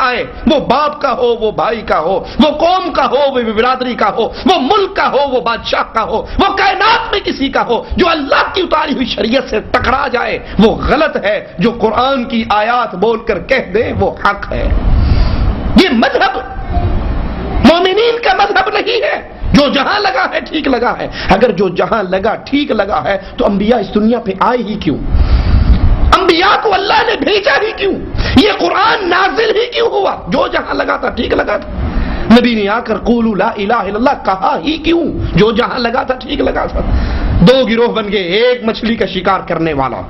آئے، وہ باپ کا ہو، وہ بھائی کا ہو، وہ قوم کا ہو، وہ برادری کا ہو، وہ ملک کا ہو، وہ بادشاہ کا ہو، وہ کائنات میں کسی کا ہو، جو اللہ کی اتاری ہوئی شریعت سے ٹکرا جائے وہ غلط ہے، جو قرآن کی آیات بول کر کہہ دے وہ حق ہے۔ یہ مذہب مومنین کا مذہب نہیں ہے، جو جہاں لگا ہے ٹھیک لگا ہے۔ اگر جو جہاں لگا ٹھیک لگا ہے تو انبیاء اس دنیا پہ آئے ہی کیوں؟ انبیاء کو اللہ نے بھیجا ہی کیوں؟ یہ قرآن نازل ہی کیوں ہوا؟ جو جہاں لگا تھا ٹھیک لگا تھا۔ نبی نے آ کر قولوا لا الہ الا اللہ کہا ہی کیوں؟ جو جہاں لگا تھا ٹھیک لگا تھا۔ دو گروہ بن گئے، ایک مچھلی کا شکار کرنے والا،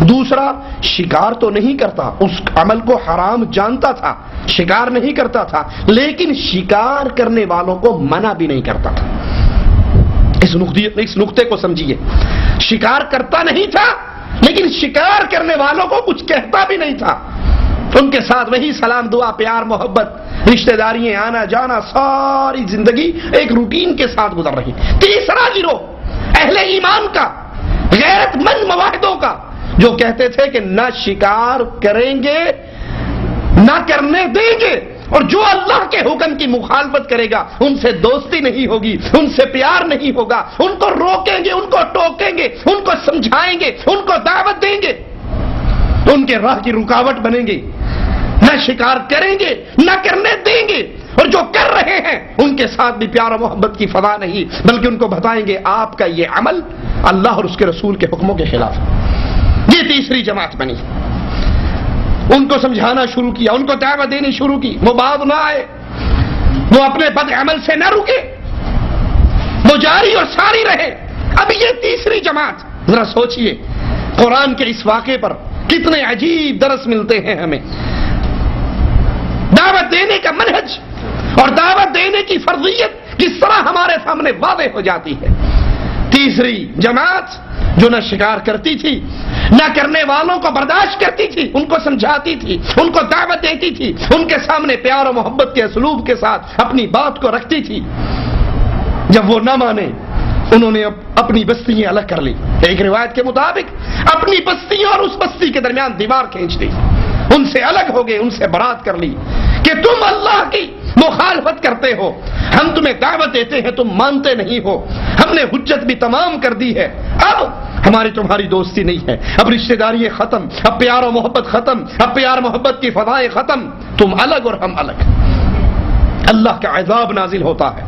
دوسرا شکار تو نہیں کرتا، اس عمل کو حرام جانتا تھا، شکار نہیں کرتا تھا، لیکن شکار کرنے والوں کو منع بھی نہیں کرتا تھا۔ اس نقطے کو سمجھیے، شکار کرتا نہیں تھا لیکن شکار کرنے والوں کو کچھ کہتا بھی نہیں تھا، ان کے ساتھ وہی سلام دعا پیار محبت رشتہ داریاں آنا جانا، ساری زندگی ایک روٹین کے ساتھ گزر رہی۔ تیسرا گروہ اہل ایمان کا، غیرت مند مواحدوں کا، جو کہتے تھے کہ نہ شکار کریں گے نہ کرنے دیں گے، اور جو اللہ کے حکم کی مخالفت کرے گا ان سے دوستی نہیں ہوگی، ان سے پیار نہیں ہوگا، ان کو روکیں گے، ان کو ٹوکیں گے، ان کو سمجھائیں گے، ان کو دعوت دیں گے، ان کے راہ کی رکاوٹ بنیں گے، نہ شکار کریں گے نہ کرنے دیں گے، اور جو کر رہے ہیں ان کے ساتھ بھی پیار و محبت کی فضا نہیں، بلکہ ان کو بتائیں گے آپ کا یہ عمل اللہ اور اس کے رسول کے حکموں کے خلاف ہے۔ یہ تیسری جماعت بنی، ان کو سمجھانا شروع کیا، ان کو دعوت دینی شروع کی، وہ بعد نہ آئے، وہ اپنے بد عمل سے نہ رکے، وہ جاری اور ساری رہے۔ اب یہ تیسری جماعت، ذرا سوچئے قرآن کے اس واقعے پر کتنے عجیب درس ملتے ہیں ہمیں۔ دعوت دینے کا منہج اور دعوت دینے کی فرضیت کس طرح ہمارے سامنے واضح ہو جاتی ہے۔ تیسری جماعت جو نہ شکار کرتی تھی، نہ کرنے والوں کو برداشت کرتی تھی، ان کو سمجھاتی تھی، ان کو دعوت دیتی تھی، ان کے سامنے پیار و محبت کے اسلوب کے ساتھ اپنی بات کو رکھتی تھی، جب وہ نہ مانے انہوں نے اپنی بستیاں الگ کر لی۔ ایک روایت کے مطابق اپنی بستیوں اور اس بستی کے درمیان دیوار کھینچ دی، ان سے الگ ہو گئے، ان سے برات کر لی کہ تم اللہ کی مخالفت کرتے ہو، ہم تمہیں دعوت دیتے ہیں تم مانتے نہیں ہو، ہم نے حجت بھی تمام کر دی ہے، اب ہماری تمہاری دوستی نہیں ہے، اب رشتہ داری ختم، اب پیار و محبت ختم، اب پیار محبت کی فضائیں ختم، تم الگ اور ہم الگ۔ اللہ کا عذاب نازل ہوتا ہے،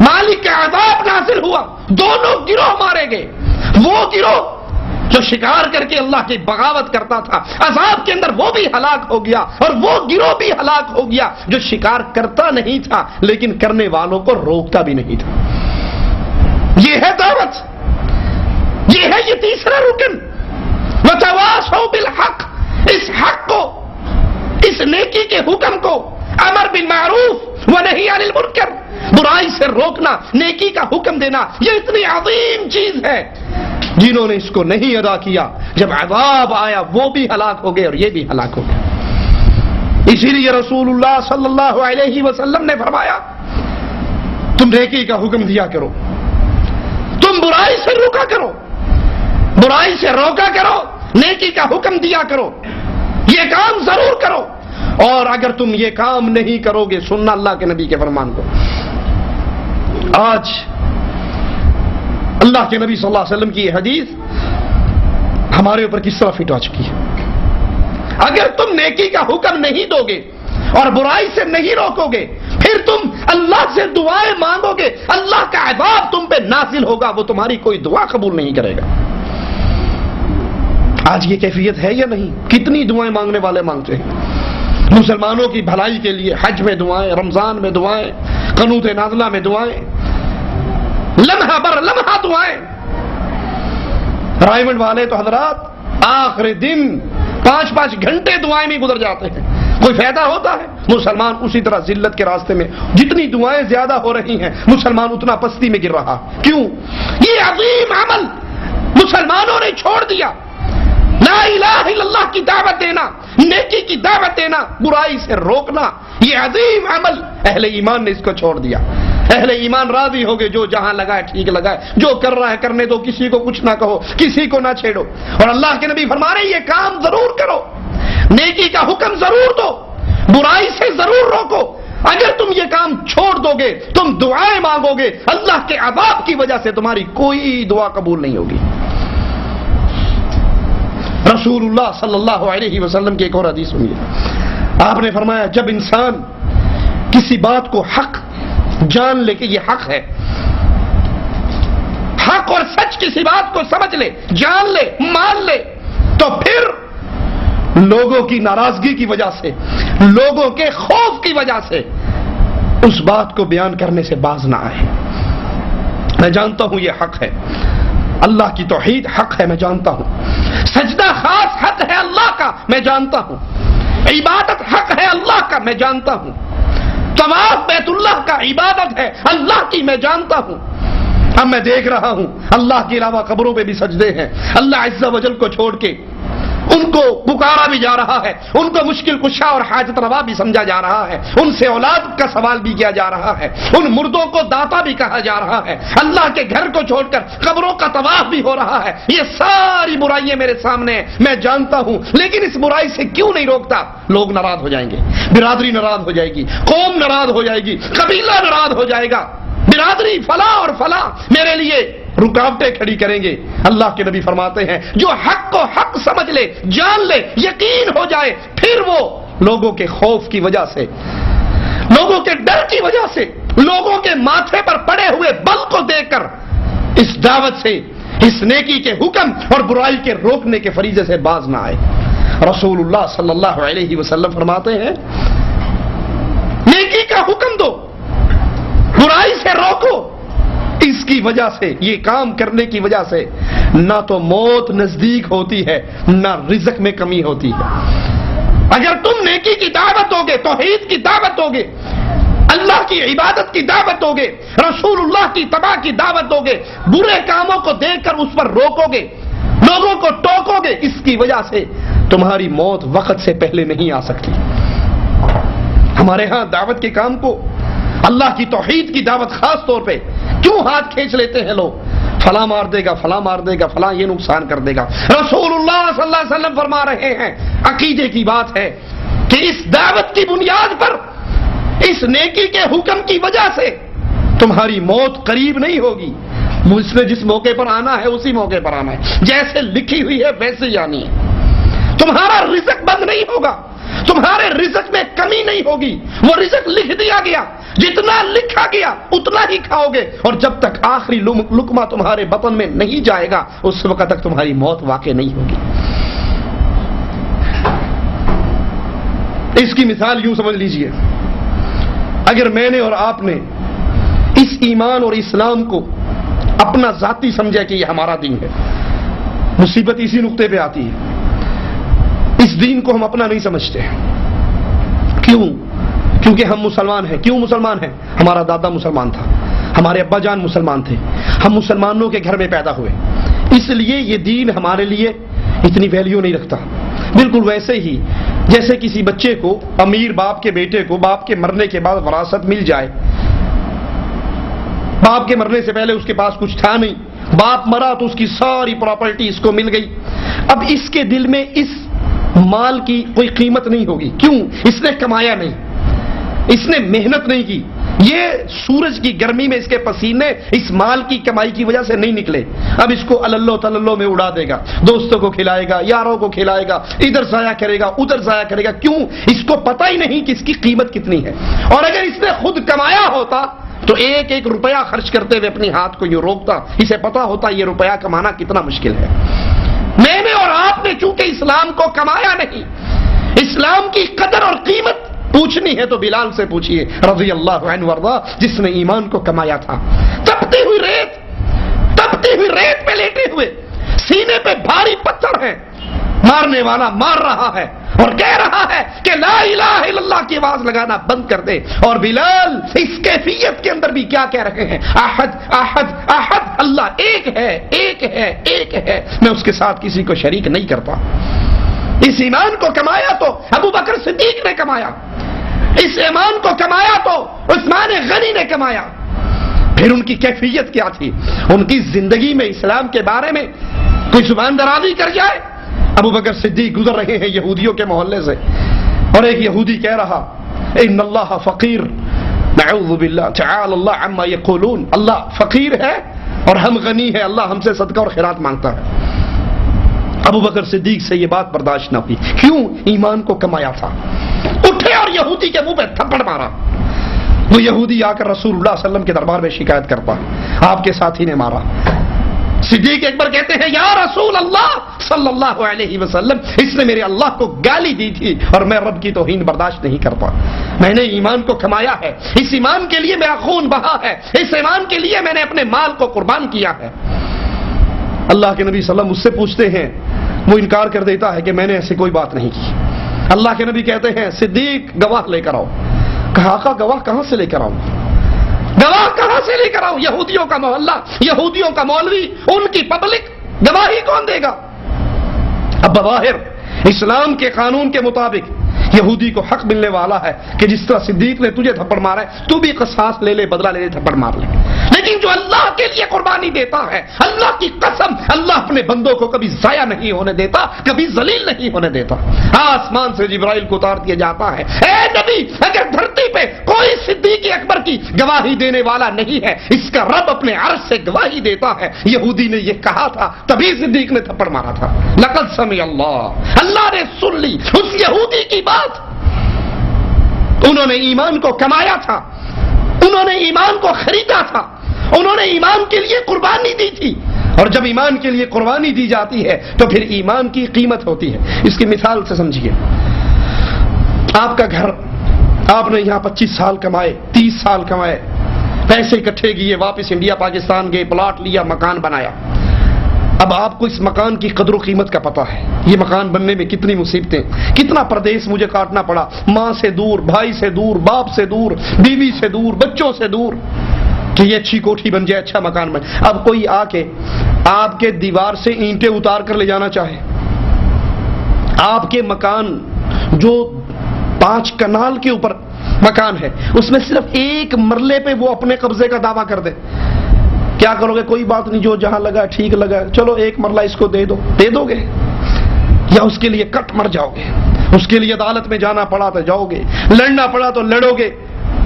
مالک کا عذاب نازل ہوا، دونوں گروہ مارے گئے۔ وہ گروہ جو شکار کر کے اللہ کی بغاوت کرتا تھا عذاب کے اندر وہ بھی ہلاک ہو گیا، اور وہ گروہ بھی ہلاک ہو گیا جو شکار کرتا نہیں تھا لیکن کرنے والوں کو روکتا بھی نہیں تھا۔ یہ ہے دعوت، یہ ہے یہ تیسرا رکن، وتواصوا بالحق، اس حق کو، اس نیکی کے حکم کو، امر بالمعروف ونہی عن المنکر، برائی سے روکنا، نیکی کا حکم دینا، یہ اتنی عظیم چیز ہے۔ جنہوں نے اس کو نہیں ادا کیا جب عذاب آیا وہ بھی ہلاک ہو گئے اور یہ بھی ہلاک ہو گئے۔ اسی لیے رسول اللہ صلی اللہ علیہ وسلم نے فرمایا تم نیکی کا حکم دیا کرو، تم برائی سے روکا کرو، برائی سے روکا کرو، نیکی کا حکم دیا کرو، یہ کام ضرور کرو، اور اگر تم یہ کام نہیں کرو گے، سننا اللہ کے نبی کے فرمان کو۔ آج اللہ کے نبی صلی اللہ علیہ وسلم کی یہ حدیث ہمارے اوپر کس طرح فٹ آ چکی ہے۔ اگر تم نیکی کا حکم نہیں دو گے اور برائی سے نہیں روکو گے، پھر تم اللہ سے دعائیں مانگو گے، اللہ کا عذاب تم پہ نازل ہوگا، وہ تمہاری کوئی دعا قبول نہیں کرے گا۔ آج یہ کیفیت ہے یا نہیں؟ کتنی دعائیں مانگنے والے مانگتے ہیں مسلمانوں کی بھلائی کے لیے، حج میں دعائیں، رمضان میں دعائیں، قنوت نازلہ میں دعائیں، لمحہ بر لمحہ دعائیں۔ رائمنڈ والے تو حضرات آخری دن 5-5 گھنٹے دعائیں میں گزر جاتے ہیں، کوئی فائدہ ہوتا ہے؟ مسلمان اسی طرح ذلت کے راستے میں، جتنی دعائیں زیادہ ہو رہی ہیں مسلمان اتنا پستی میں گر رہا۔ کیوں؟ یہ عظیم عمل مسلمانوں نے چھوڑ دیا، لا الہ الا اللہ کی دعوت دینا، نیکی کی دعوت دینا، برائی سے روکنا، یہ عظیم عمل اہل ایمان نے اس کو چھوڑ دیا۔ اہل ایمان راضی ہو گئے جو جہاں لگائے ٹھیک لگائے، جو کر رہا ہے کرنے دو، کسی کو کچھ نہ کہو، کسی کو نہ چھیڑو، اور اللہ کے نبی فرما رہے ہیں یہ کام ضرور کرو، نیکی کا حکم ضرور دو، برائی سے ضرور روکو. اگر تم یہ کام چھوڑ دو گے، تم دعائیں مانگو گے، اللہ کے عذاب کی وجہ سے تمہاری کوئی دعا قبول نہیں ہوگی. رسول اللہ صلی اللہ علیہ وسلم کی ایک اور حدیث سنیے. آپ نے فرمایا جب انسان کسی بات کو حق جان لے کہ یہ حق ہے، حق اور سچ کسی بات کو سمجھ لے، جان لے، مان لے، تو پھر لوگوں کی ناراضگی کی وجہ سے، لوگوں کے خوف کی وجہ سے اس بات کو بیان کرنے سے باز نہ آئے. میں جانتا ہوں یہ حق ہے، اللہ کی توحید حق ہے، میں جانتا ہوں. سجدہ خاص حق ہے اللہ کا، میں جانتا ہوں. عبادت حق ہے اللہ کا، میں جانتا ہوں. طواف بیت اللہ کا عبادت ہے اللہ کی، میں جانتا ہوں. اب میں دیکھ رہا ہوں اللہ کے علاوہ قبروں پہ بھی سجدے ہیں. اللہ عز و جل کو چھوڑ کے ان کو پکارا بھی جا رہا ہے، ان کو مشکل کشا اور حاجت روا بھی سمجھا جا رہا ہے، ان سے اولاد کا سوال بھی کیا جا رہا ہے، ان مردوں کو داتا بھی کہا جا رہا ہے، اللہ کے گھر کو چھوڑ کر قبروں کا طواف بھی ہو رہا ہے. یہ ساری برائیاں میرے سامنے ہیں، میں جانتا ہوں. لیکن اس برائی سے کیوں نہیں روکتا؟ لوگ ناراض ہو جائیں گے، برادری ناراض ہو جائے گی، قوم ناراض ہو جائے گی، قبیلہ ناراض ہو جائے گا، برادری فلاں اور فلاں میرے لیے رکاوٹیں کھڑی کریں گے. اللہ کے نبی فرماتے ہیں جو حق کو حق سمجھ لے، جان لے، یقین ہو جائے، پھر وہ لوگوں کے خوف کی وجہ سے، لوگوں کے ڈر کی وجہ سے، لوگوں کے ماتھے پر پڑے ہوئے بل کو دیکھ کر اس دعوت سے، اس نیکی کے حکم اور برائی کے روکنے کے فریضے سے باز نہ آئے. رسول اللہ صلی اللہ علیہ وسلم فرماتے ہیں نیکی کا حکم دو، برائی سے روکو. اس کی وجہ سے، یہ کام کرنے کی وجہ سے نہ تو موت نزدیک ہوتی ہے، نہ رزق میں کمی ہوتی ہے. اگر تم نیکی کی دعوت ہوگے، توحید کی دعوت ہوگے، اللہ کی عبادت کی دعوت ہوگے، رسول اللہ کی اتباع کی دعوت ہوگے، برے کاموں کو دیکھ کر اس پر روکو گے، لوگوں کو ٹوکو گے، اس کی وجہ سے تمہاری موت وقت سے پہلے نہیں آ سکتی. ہمارے ہاں دعوت کے کام کو، اللہ کی توحید کی دعوت خاص طور پہ کیوں ہاتھ کھینچ لیتے ہیں لوگ؟ فلاں مار دے گا، فلاں مار دے گا، فلاں یہ نقصان کر دے گا. رسول اللہ صلی اللہ علیہ وسلم فرما رہے ہیں، عقیدے کی بات ہے کہ اس دعوت کی بنیاد پر، اس نیکی کے حکم کی وجہ سے تمہاری موت قریب نہیں ہوگی. اس نے جس موقع پر آنا ہے اسی موقع پر آنا ہے، جیسے لکھی ہوئی ہے ویسے ہی آنی ہے. تمہارا رزق بند نہیں ہوگا، تمہارے رزق میں کمی نہیں ہوگی. وہ رزق لکھ دیا گیا، جتنا لکھا گیا اتنا ہی کھاؤ گے، اور جب تک آخری لقمہ تمہارے بطن میں نہیں جائے گا اس وقت تک تمہاری موت واقع نہیں ہوگی. اس کی مثال یوں سمجھ لیجئے، اگر میں نے اور آپ نے اس ایمان اور اسلام کو اپنا ذاتی سمجھا کہ یہ ہمارا دین ہے، مصیبت اسی نقطے پہ آتی ہے. اس دین کو ہم اپنا نہیں سمجھتے. کیوں؟ کیونکہ ہم مسلمان ہیں. کیوں مسلمان ہیں؟ ہمارا دادا مسلمان تھا، ہمارے ابا جان مسلمان تھے، ہم مسلمانوں کے گھر میں پیدا ہوئے، اس لیے یہ دین ہمارے لیے اتنی ویلیو نہیں رکھتا. بالکل ویسے ہی جیسے کسی بچے کو، امیر باپ کے بیٹے کو، باپ کے مرنے کے بعد وراثت مل جائے. باپ کے مرنے سے پہلے اس کے پاس کچھ تھا نہیں، باپ مرا تو اس کی ساری پراپرٹی اس کو مل گئی. اب اس کے دل میں اس مال کی کوئی قیمت نہیں ہوگی. کیوں؟ اس نے کمایا نہیں، اس نے محنت نہیں کی. یہ سورج کی گرمی میں اس کے پسینے اس مال کی کمائی کی وجہ سے نہیں نکلے. اب اس کو اللو تللو میں اڑا دے گا، دوستوں کو کھلائے گا، یاروں کو کھلائے گا، ادھر ضائع کرے گا، ادھر ضائع کرے گا. کیوں؟ اس کو پتہ ہی نہیں کہ اس کی قیمت کتنی ہے. اور اگر اس نے خود کمایا ہوتا تو ایک ایک روپیہ خرچ کرتے ہوئے اپنے ہاتھ کو یوں روکتا. اسے پتا ہوتا یہ روپیہ کمانا کتنا مشکل ہے. میں نے اور آپ نے چونکہ اسلام کو کمایا نہیں، اسلام کی قدر اور قیمت پوچھنی ہے تو بلال سے پوچھئے رضی اللہ عنہ وارضا، جس نے ایمان کو کمایا تھا. تپتی ہوئی ریت پہ لیٹے ہوئے، سینے پہ بھاری پتھر ہیں، مارنے والا مار رہا ہے اور کہہ رہا ہے کہ لا الہ الا اللہ کی آواز لگانا بند کر دے. اور بلال اس کیفیت کے اندر بھی کیا کہہ رہے ہیں؟ احد احد احد، اللہ ایک ہے، ایک ہے، ایک ہے، میں اس کے ساتھ کسی کو شریک نہیں کرتا. اس ایمان کو کمایا تو ابو بکر صدیق نے کمایا، اس ایمان کو کمایا تو عثمان غنی نے کمایا. پھر ان کی کیفیت کیا تھی؟ ان کی زندگی میں اسلام کے بارے میں کوئی زبان درازی کر جائے. ابو بکر صدیق گزر رہے ہیں یہودیوں کے محلے سے، اور ایک یہودی کہہ رہا ان اللہ فقیر، نعوذ باللہ تعالی اللہ عما یقولون، اللہ فقیر ہے اور ہم غنی ہے، اللہ ہم سے صدقہ اور خیرات مانگتا ہے۔ ابو بکر صدیق سے یہ بات برداشت نہ ہوئی، کیوں؟ ایمان کو کمایا تھا۔ اٹھے اور یہودی کے منہ پہ تھپڑ مارا۔ وہ یہودی آ کر رسول اللہ صلی اللہ علیہ وسلم کے دربار میں شکایت کرتا، آپ کے ساتھی نے مارا۔ صدیق اکبر کہتے ہیں یا رسول اللہ صلی اللہ علیہ وسلم، اس نے میرے اللہ کو گالی دی تھی اور میں رب کی توہین برداشت نہیں کرتا، میں نے ایمان کو کمایا ہے، اس ایمان کے لیے میرا خون بہا ہے، اس ایمان کے لیے میں نے اپنے مال کو قربان کیا ہے۔ اللہ کے نبی صلی اللہ علیہ وسلم مجھ سے پوچھتے ہیں، وہ انکار کر دیتا ہے کہ میں نے ایسی کوئی بات نہیں کی۔ اللہ کے نبی کہتے ہیں صدیق گواہ لے کر آؤ۔ کہا آقا گواہ کہاں سے لے کر آؤں؟ گواہ کہاں سے لے کر آؤں؟ یہودیوں کا محلہ، یہودیوں کا مولوی، ان کی پبلک، گواہی کون دے گا؟ اب بظاہر اسلام کے قانون کے مطابق یہودی کو حق ملنے والا ہے کہ جس طرح صدیق نے تجھے تھپڑ مارا ہے تو بھی قصاص لے لے، بدلہ لے لے، تھپڑ مار لے۔ لیکن جو اللہ کے لیے قربانی دیتا ہے، اللہ کی قسم، اللہ اپنے بندوں کو کبھی ضائع نہیں ہونے دیتا، کبھی ذلیل نہیں ہونے دیتا۔ آسمان سے جبرائیل کو اتار دیا جاتا ہے، اے نبی اگر دھرتی پہ کوئی صدیق اکبر کی گواہی دینے والا نہیں ہے، اس کا رب اپنے عرش سے گواہی دیتا ہے۔ یہودی نے یہ کہا تھا، تبھی صدیق نے تھپڑ مارا تھا۔ لقد سمع اللہ نے سن لی اس یہودی کی بات۔ انہوں نے ایمان کو کمایا تھا، انہوں نے ایمان کو خریدا تھا، انہوں نے ایمان کے لیے قربانی دی تھی، اور جب ایمان کے لیے قربانی دی جاتی ہے تو پھر ایمان کی قیمت ہوتی ہے۔ اس کی مثال سے سمجھیے، آپ کا گھر، آپ نے یہاں 25 سال کمائے، 30 سال کمائے، پیسے اکٹھے کیے، واپس انڈیا پاکستان گئے، پلاٹ لیا، مکان بنایا۔ اب آپ کو اس مکان کی قدر و قیمت کا پتہ ہے، یہ مکان بننے میں کتنی مصیبتیں، کتنا پردیس مجھے کاٹنا پڑا، ماں سے دور، بھائی سے دور، باپ سے دور، بیوی سے دور، بچوں سے دور، کہ یہ اچھی کوٹھی بن جائے، اچھا مکان بن جائے۔ اب کوئی آ کے آپ کے دیوار سے اینٹیں اتار کر لے جانا چاہے، آپ کے مکان جو 5 کنال کے اوپر مکان ہے، اس میں صرف 1 مرلے پہ وہ اپنے قبضے کا دعویٰ کر دے، کیا کرو گے؟ کوئی بات نہیں، جو جہاں لگا ٹھیک لگا، چلو 1 مرلہ اس کو دے دو، دے دو گے؟ یا اس کے لیے کٹ مر جاؤ گے؟ اس کے لیے عدالت میں جانا پڑا تو جاؤ گے، لڑنا پڑا تو لڑو گے،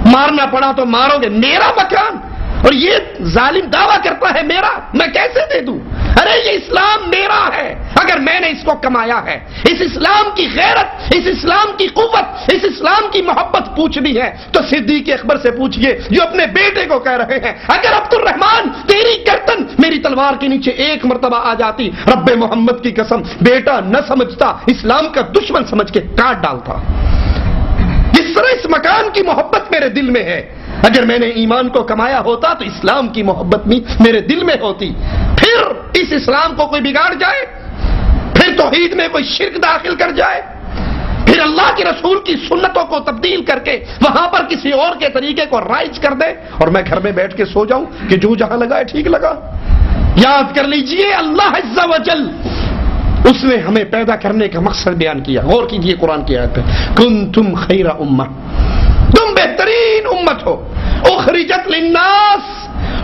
مارنا پڑا تو مارو گے۔ میرا مکان، اور یہ ظالم دعویٰ کرتا ہے میرا، میں کیسے دے دوں؟ ارے یہ اسلام میرا ہے، اگر میں نے اس کو کمایا ہے۔ اس اسلام کی غیرت، اس اسلام کی قوت، اس اسلام کی محبت پوچھنی ہے تو صدیق اکبر سے پوچھئے جو اپنے بیٹے کو کہہ رہے ہیں، اگر عبد الرحمان تیری گردن میری تلوار کے نیچے 1 مرتبہ آ جاتی، رب محمد کی قسم بیٹا نہ سمجھتا، اسلام کا دشمن سمجھ کے کاٹ ڈالتا۔ جس طرح اس مکان کی محبت میرے دل میں ہے، اگر میں نے ایمان کو کمایا ہوتا تو اسلام کی محبت بھی میرے دل میں ہوتی۔ پھر اس اسلام کو کوئی بگاڑ جائے، پھر توحید میں کوئی شرک داخل کر جائے، پھر اللہ کے رسول کی سنتوں کو تبدیل کر کے وہاں پر کسی اور کے طریقے کو رائج کر دے، اور میں گھر میں بیٹھ کے سو جاؤں کہ جو جہاں لگا ہے ٹھیک لگا۔ یاد کر لیجئے اللہ عز و جل، اس نے ہمیں پیدا کرنے کا مقصد بیان کیا۔ غور کیجئے قرآن کی آیت پہ، کنتم خیر امہ، تم بہترین امت ہو، اخرجت للناس،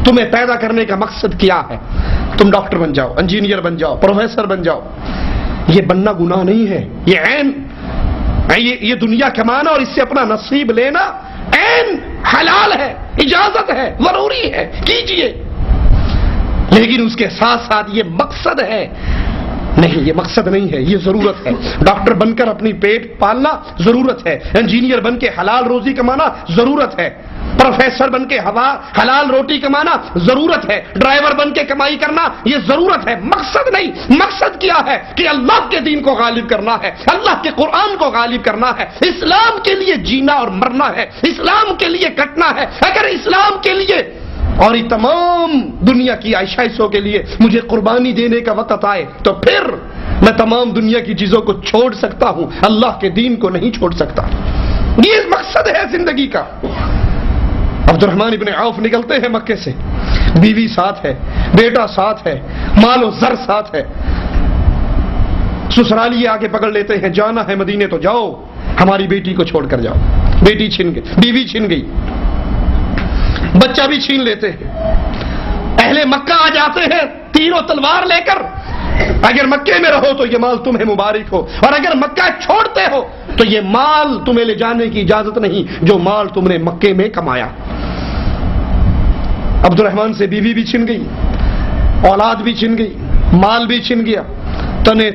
تمہیں پیدا کرنے کا مقصد کیا ہے؟ تم ڈاکٹر بن جاؤ، انجینئر بن جاؤ، پروفیسر بن جاؤ، یہ بننا گناہ نہیں ہے، یہ عین، یہ دنیا کمانا اور اس سے اپنا نصیب لینا عین حلال ہے، اجازت ہے، ضروری ہے، کیجئے، لیکن اس کے ساتھ ساتھ یہ مقصد ہے نہیں، یہ مقصد نہیں ہے، یہ ضرورت ہے۔ ڈاکٹر بن کر اپنی پیٹ پالنا ضرورت ہے، انجینئر بن کے حلال روزی کمانا ضرورت ہے، پروفیسر بن کے حلال روٹی کمانا ضرورت ہے، ڈرائیور بن کے کمائی کرنا یہ ضرورت ہے، مقصد نہیں۔ مقصد کیا ہے کہ اللہ کے دین کو غالب کرنا ہے، اللہ کے قرآن کو غالب کرنا ہے، اسلام کے لیے جینا اور مرنا ہے، اسلام کے لیے کٹنا ہے۔ اگر اسلام کے لیے اور یہ تمام دنیا کی عائشوں کے لیے مجھے قربانی دینے کا وقت آئے تو پھر میں تمام دنیا کی چیزوں کو چھوڑ سکتا ہوں، اللہ کے دین کو نہیں چھوڑ سکتا۔ یہ مقصد ہے زندگی کا۔ عبد الرحمن ابن عوف نکلتے ہیں مکے سے، بیوی ساتھ ہے، بیٹا ساتھ ہے، مال و زر ساتھ ہے، سسرالی آگے پکڑ لیتے ہیں، جانا ہے مدینے تو جاؤ، ہماری بیٹی کو چھوڑ کر جاؤ۔ بیٹی چھن گئی، بیوی چھن گئی، بچہ بھی چھین لیتے ہیں۔ اہل مکہ آ جاتے ہیں تیر و تلوار لے کر، اگر مکے میں رہو تو یہ مال تمہیں مبارک ہو، اور اگر مکہ چھوڑتے ہو تو یہ مال تمہیں لے جانے کی اجازت نہیں جو مال تم نے مکے میں کمایا۔ عبد الرحمن سے بیوی بھی چھن گئی، اولاد بھی چھن گئی، مال بھی چھن گیا، تنے